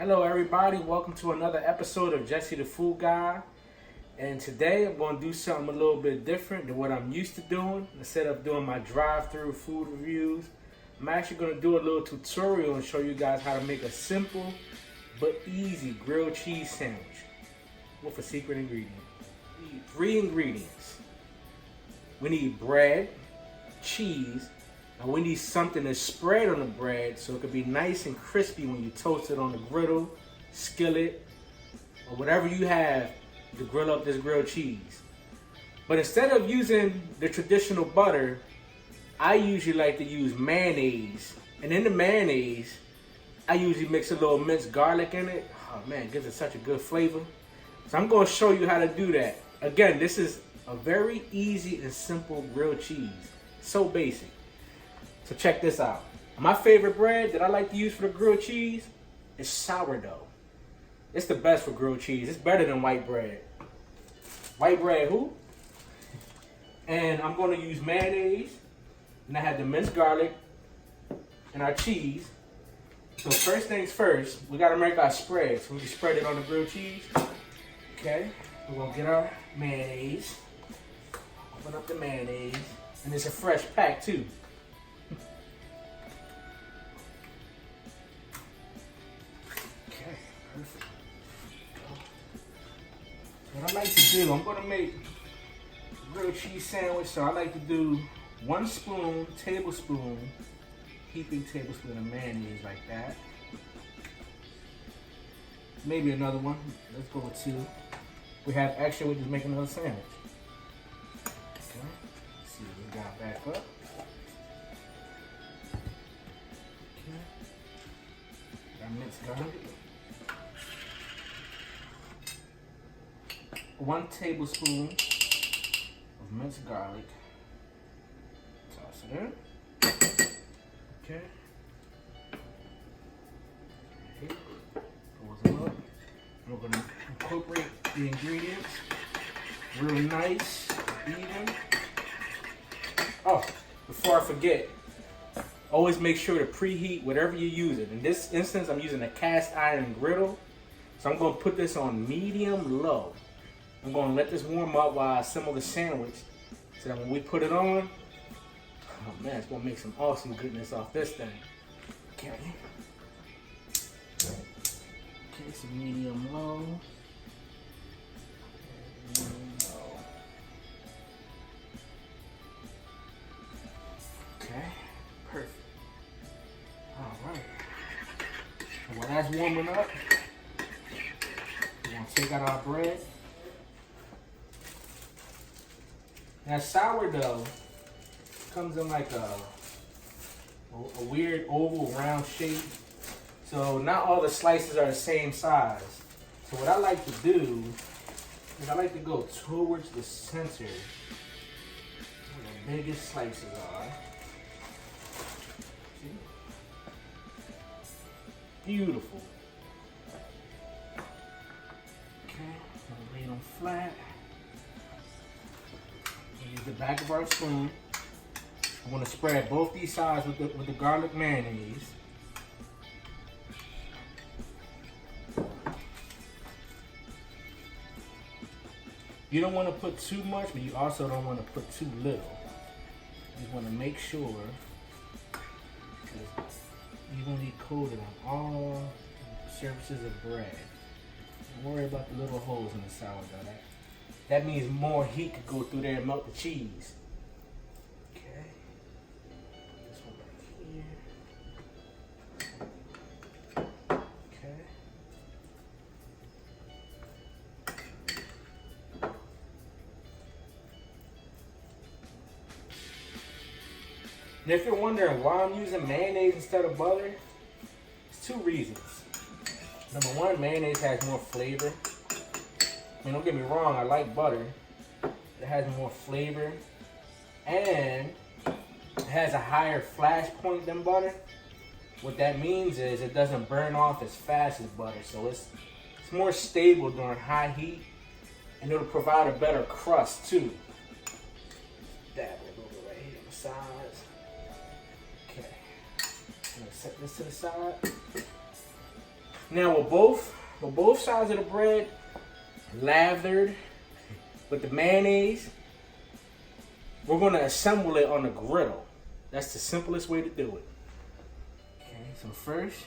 Hello everybody, welcome to another episode of Jesse the Food Guy. And today I'm going to do something a little bit different than what I'm used to doing. Instead of doing my drive-through food reviews, I'm actually going to do a little tutorial and show you guys how to make a simple but easy grilled cheese sandwich with a secret ingredient. We need 3 ingredients. We need bread, cheese, and we need something to spread on the bread so it can be nice and crispy when you toast it on the griddle, skillet, or whatever you have to grill up this grilled cheese. But instead of using the traditional butter, I usually like to use mayonnaise. And in the mayonnaise, I usually mix a little minced garlic in it. Oh man, it gives it such a good flavor. So I'm going to show you how to do that. Again, this is a very easy and simple grilled cheese. So basic. So check this out. My favorite bread that I like to use for the grilled cheese is sourdough. It's the best for grilled cheese. It's better than white bread. White bread who? And I'm going to use mayonnaise. And I have the minced garlic and our cheese. So first things first, we got to make our spread. So we can spread it on the grilled cheese. Okay. We're going to get our mayonnaise. Open up the mayonnaise. And it's a fresh pack too. Perfect. What I like to do, I'm going to make a grilled cheese sandwich, so I like to do 1 tablespoon, heaping tablespoon of mayonnaise like that. Maybe another one. Let's go with 2. We have extra, we just make another sandwich. Okay. Let's see what we got back up. Okay. Got minced garlic. 1 tablespoon of minced garlic. Toss it in. Okay. Pulls them up. We're going to incorporate the ingredients real nice, even. Oh, before I forget, always make sure to preheat whatever you're using. In this instance, I'm using a cast iron griddle. So I'm going to put this on medium low. I'm going to let this warm up while I assemble the sandwich so that when we put it on, oh man, it's going to make some awesome goodness off this thing. Okay. Okay, so medium low. Medium low. Okay, perfect. All right. So while that's warming up, we're going to take out our bread. Now sourdough comes in like a weird oval round shape. So not all the slices are the same size. So what I like to do is I like to go towards the center where the biggest slices are. See? Beautiful. Okay, I'm lay them flat. Use the back of our spoon. I'm going to spread both these sides with the garlic mayonnaise. You don't want to put too much, but you also don't want to put too little. You just want to make sure it's evenly coated on all surfaces of bread. Don't worry about the little holes in the sourdough. That means more heat could go through there and melt the cheese. Okay. This one right here. Okay. And if you're wondering why I'm using mayonnaise instead of butter, it's 2 reasons. Number 1, mayonnaise has more flavor. I mean, don't get me wrong, I like butter. It has more flavor. And it has a higher flash point than butter. What that means is it doesn't burn off as fast as butter. So it's more stable during high heat. And it'll provide a better crust too. Dab it a little bit right here on the sides. Okay. I'm gonna set this to the side. Now with both sides of the bread lathered with the mayonnaise, we're gonna assemble it on the griddle. That's the simplest way to do it. Okay, so first,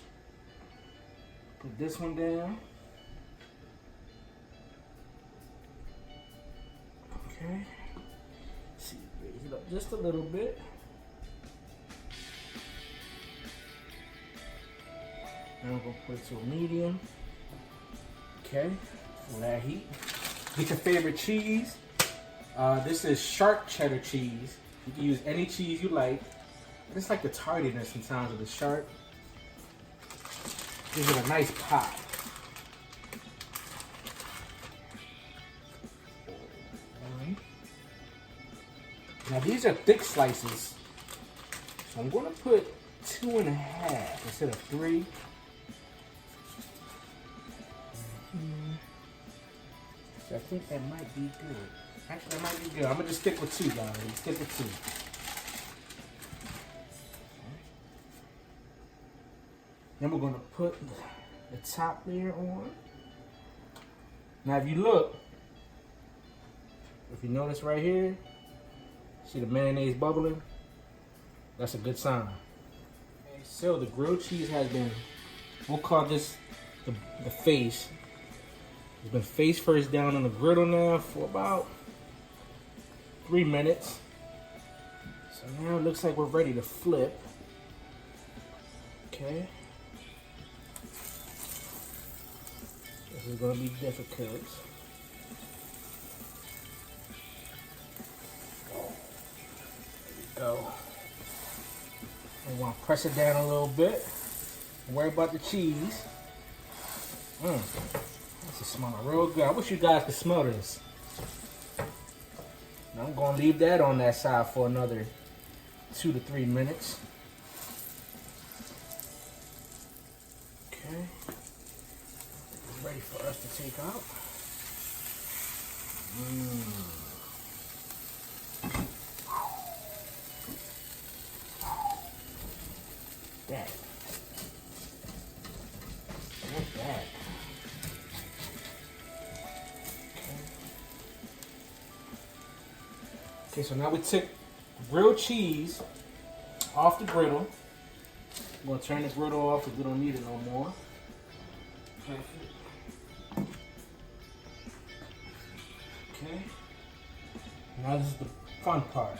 put this one down. Okay. See, raise it up just a little bit. Now I'm gonna put it to a medium. Okay, for that heat. Get your favorite cheese. This is sharp cheddar cheese. You can use any cheese you like. It's like the tardiness sometimes of the sharp. Gives it a nice pop. Now these are thick slices, so I'm going to put 2.5 instead of 3. So I think that might be good. Actually, that might be good. I'm going to just stick with 2, guys. Stick with 2. Then we're going to put the top layer on. Now if you look, if you notice right here, see the mayonnaise bubbling? That's a good sign. Okay, so the grilled cheese has been, we'll call this the face. It's been face first down on the griddle now for about 3 minutes. So now it looks like we're ready to flip. Okay. This is gonna be difficult. Go. We want to press it down a little bit. Don't worry about the cheese. This is smelling real good. I wish you guys could smell this. Now I'm going to leave that on that side for another 2 to 3 minutes. Okay. It's ready for us to take out. That. Look at that. Okay, so now we took grilled cheese off the griddle. I'm gonna turn the griddle off because we don't need it no more. Okay. Now this is the fun part.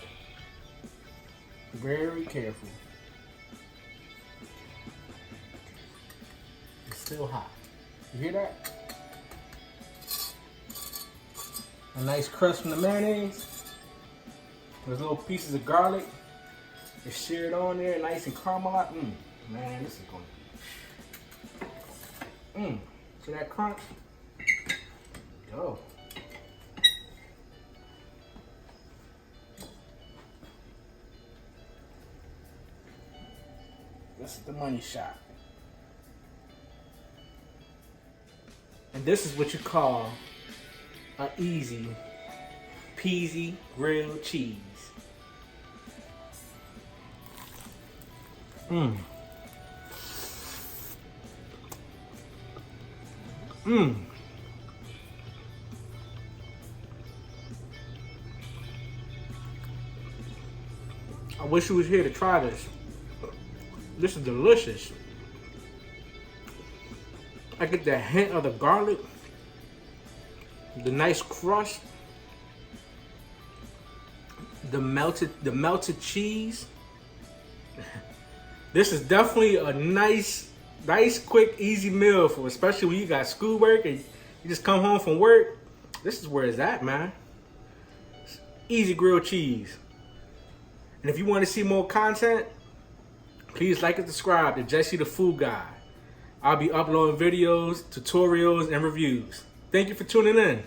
Very careful. Still hot. You hear that? A nice crust from the mayonnaise. There's little pieces of garlic. It's seared on there, nice and caramelized. Man, this is going. See that crunch? Go. This is the money shot. And this is what you call an easy peasy grilled cheese. I wish you was here to try this. This is delicious. I get the hint of the garlic, the nice crust, the melted cheese. This is definitely a nice, quick, easy meal for, especially when you got schoolwork and you just come home from work. This is where it's at, man. Easy grilled cheese. And if you want to see more content, please like and subscribe to Jessie the Food Guy. I'll be uploading videos, tutorials, and reviews. Thank you for tuning in.